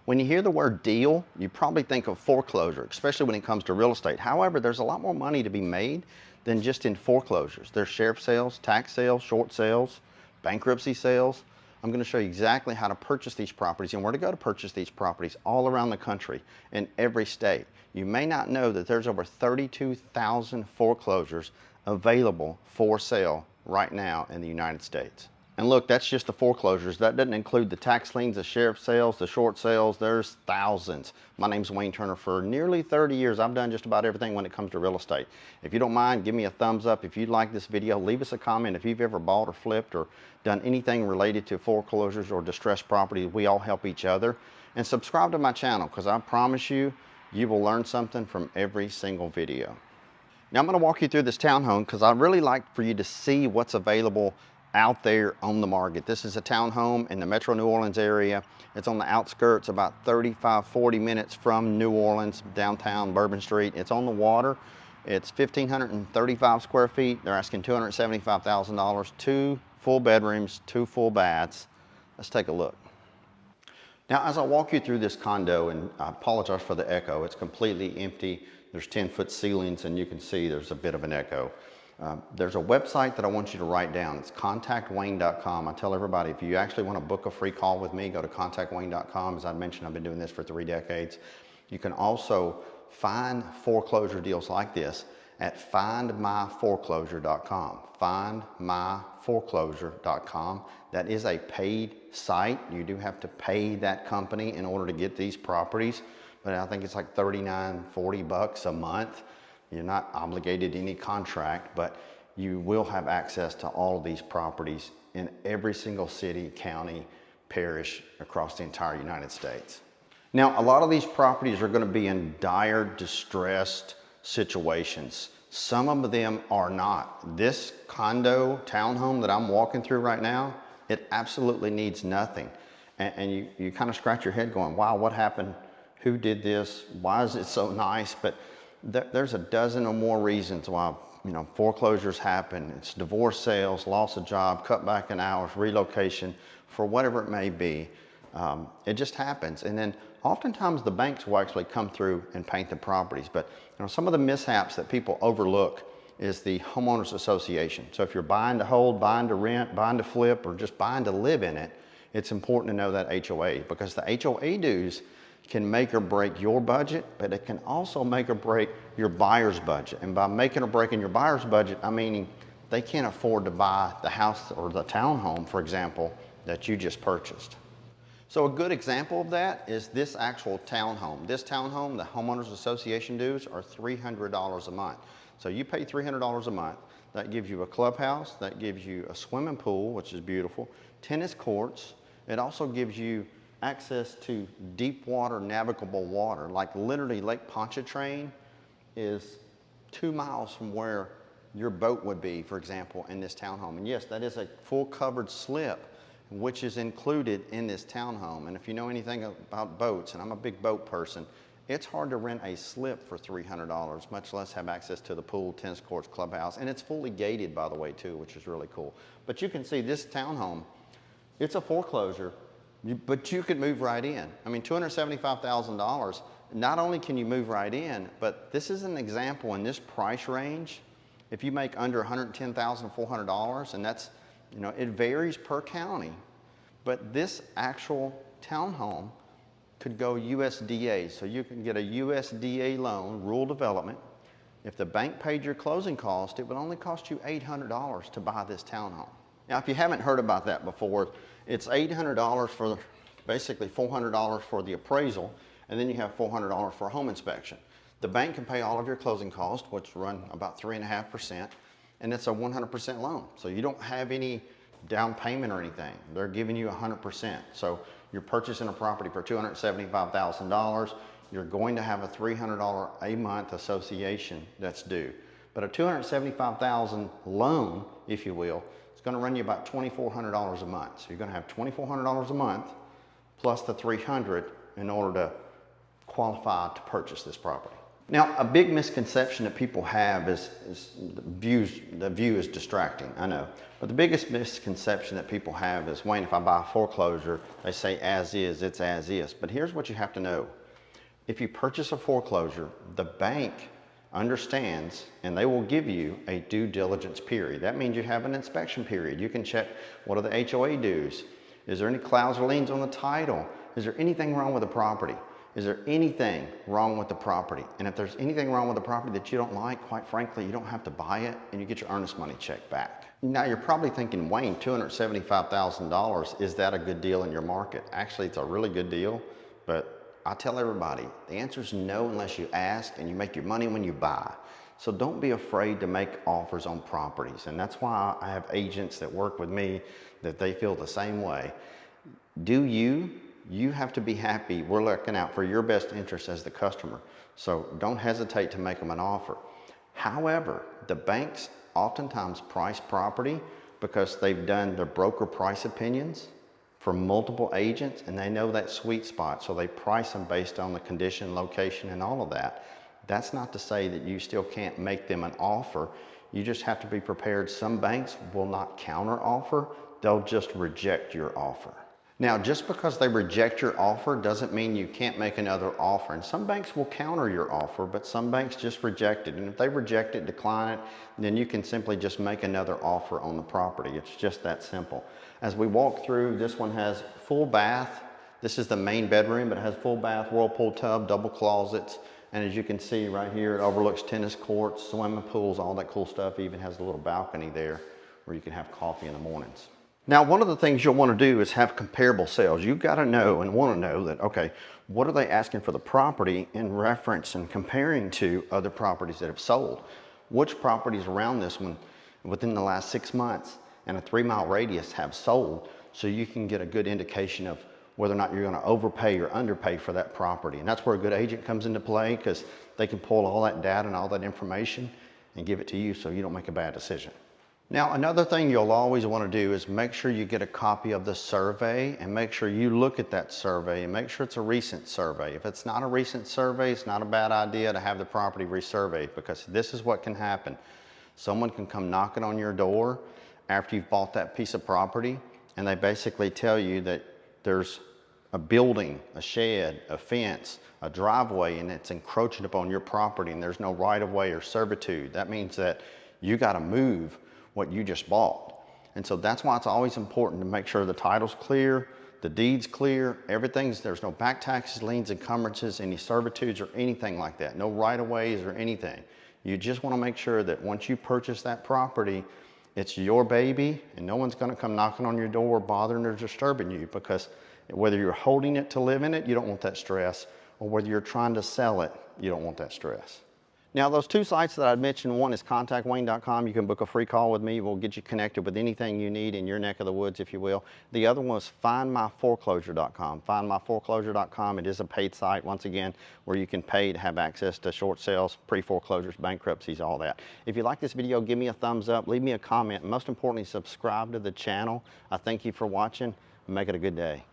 When you hear the word deal, you probably think of foreclosure, especially when it comes to real estate. However, there's a lot more money to be made than just in foreclosures. There's sheriff sales, tax sales, short sales, bankruptcy sales. I'm going to show you exactly how to purchase these properties and where to go to purchase these properties all around the country in every state. You may not know that there's over 32,000 foreclosures available for sale right now in the United States. And look, that's just the foreclosures. That doesn't include the tax liens, the sheriff sales, the short sales. There's thousands. My name's Wayne Turner. For nearly 30 years, I've done just about everything when it comes to real estate. If you don't mind, give me a thumbs up. If you like this video, leave us a comment. If you've ever bought or flipped or done anything related to foreclosures or distressed property, we all help each other. And subscribe to my channel, because I promise you, you will learn something from every single video. Now I'm going to walk you through this townhome because I really like for you to see what's available out there on the market. This is a townhome in the Metro New Orleans area. It's on the outskirts, about 35-40 minutes from New Orleans, downtown Bourbon Street. It's on the water. It's 1,535 square feet. They're asking $275,000. 2 full bedrooms, 2 full baths. Let's take a look. Now, as I walk you through this condo, and I apologize for the echo, it's completely empty. There's 10-foot ceilings, and you can see there's a bit of an echo. There's a website that I want you to write down. It's contactwayne.com. I tell everybody, if you actually want to book a free call with me, go to contactwayne.com. As I mentioned, I've been doing this for 3 decades. You can also find foreclosure deals like this at findmyforeclosure.com. Findmyforeclosure.com. That is a paid site. You do have to pay that company in order to get these properties, but I think it's like $39-40 a month. You're not obligated to any contract, but you will have access to all of these properties in every single city, county, parish across the entire United States. Now, a lot of these properties are going to be in dire, distressed situations. Some of them are not. This condo, townhome that I'm walking through right now, it absolutely needs nothing. And you kind of scratch your head going, wow, what happened? Who did this? Why is it so nice? But there's a dozen or more reasons why, foreclosures happen. It's divorce sales, loss of job, cut back in hours, relocation, for whatever it may be. It just happens. And then oftentimes the banks will actually come through and paint the properties. But some of the mishaps that people overlook is the homeowners association. So if you're buying to hold, buying to rent, buying to flip, or just buying to live in it, it's important to know that HOA, because the HOA dues can make or break your budget, but it can also make or break your buyer's budget. And by making or breaking your buyer's budget, I mean they can't afford to buy the house or the townhome, for example, that you just purchased. So a good example of that is this actual townhome. This townhome, the homeowners association dues are $300 a month. So you pay $300 a month. That gives you a clubhouse, that gives you a swimming pool, which is beautiful, tennis courts. It also gives you access to deep water, navigable water. Like literally Lake Pontchartrain is 2 miles from where your boat would be, for example, in this townhome. And yes, that is a full covered slip, which is included in this townhome. And if you know anything about boats, and I'm a big boat person, it's hard to rent a slip for $300, much less have access to the pool, tennis courts, clubhouse. And it's fully gated, by the way, too, which is really cool. But you can see this townhome, it's a foreclosure, but you could move right in. I mean, $275,000, not only can you move right in, but this is an example in this price range. If you make under $110,400, and that's, it varies per county, but this actual townhome could go USDA. So you can get a USDA loan, rural development. If the bank paid your closing cost, it would only cost you $800 to buy this townhome. Now, if you haven't heard about that before, it's $800 for basically $400 for the appraisal, and then you have $400 for a home inspection. The bank can pay all of your closing costs, which run about 3.5%, and it's a 100% loan. So you don't have any down payment or anything. They're giving you 100%. So you're purchasing a property for $275,000. You're going to have a $300 a month association that's due. But a $275,000 loan, if you will, it's going to run you about $2,400 a month. So you're going to have $2,400 a month plus the $300 in order to qualify to purchase this property. Now, a big misconception that people have is the view is distracting, I know. But the biggest misconception that people have is, Wayne, if I buy a foreclosure, they say as is, it's as is. But here's what you have to know. If you purchase a foreclosure, the bank understands and they will give you a due diligence period. That means you have an inspection period. You can check what are the HOA dues. Is there any clouds or liens on the title? Is there anything wrong with the property? Is there anything wrong with the property? And if there's anything wrong with the property that you don't like, quite frankly, you don't have to buy it and you get your earnest money check back. Now you're probably thinking, Wayne, $275,000, is that a good deal in your market? Actually, it's a really good deal, but I tell everybody, the answer is no unless you ask, and you make your money when you buy. So don't be afraid to make offers on properties. And that's why I have agents that work with me that they feel the same way. You have to be happy. We're looking out for your best interest as the customer. So don't hesitate to make them an offer. However, the banks oftentimes price property because they've done their broker price opinions for multiple agents and they know that sweet spot. So they price them based on the condition, location, and all of that. That's not to say that you still can't make them an offer. You just have to be prepared. Some banks will not counter offer. They'll just reject your offer. Now, just because they reject your offer doesn't mean you can't make another offer. And some banks will counter your offer, but some banks just reject it. And if they reject it, decline it, then you can simply just make another offer on the property. It's just that simple. As we walk through, this one has full bath. This is the main bedroom, but it has full bath, whirlpool tub, double closets. And as you can see right here, it overlooks tennis courts, swimming pools, all that cool stuff. It even has a little balcony there where you can have coffee in the mornings. Now, one of the things you'll want to do is have comparable sales. You've got to know and want to know that, okay, what are they asking for the property in reference and comparing to other properties that have sold? Which properties around this one within the last 6 months and a 3-mile radius have sold, so you can get a good indication of whether or not you're going to overpay or underpay for that property. And that's where a good agent comes into play, because they can pull all that data and all that information and give it to you so you don't make a bad decision. Now, another thing you'll always want to do is make sure you get a copy of the survey and make sure you look at that survey and make sure it's a recent survey. If it's not a recent survey, it's not a bad idea to have the property resurveyed, because this is what can happen. Someone can come knocking on your door after you've bought that piece of property and they basically tell you that there's a building, a shed, a fence, a driveway, and it's encroaching upon your property and there's no right of way or servitude. That means that you got to move what you just bought. And so that's why it's always important to make sure the title's clear, the deed's clear, there's no back taxes, liens, encumbrances, any servitudes or anything like that. No right of ways or anything. You just want to make sure that once you purchase that property, it's your baby and no one's going to come knocking on your door, bothering or disturbing you, because whether you're holding it to live in it, you don't want that stress, or whether you're trying to sell it, you don't want that stress. Now, those 2 sites that I mentioned, one is contactwayne.com. You can book a free call with me. We'll get you connected with anything you need in your neck of the woods, if you will. The other one is findmyforeclosure.com. Findmyforeclosure.com. It is a paid site, once again, where you can pay to have access to short sales, pre-foreclosures, bankruptcies, all that. If you like this video, give me a thumbs up, leave me a comment, and most importantly, subscribe to the channel. I thank you for watching, and make it a good day.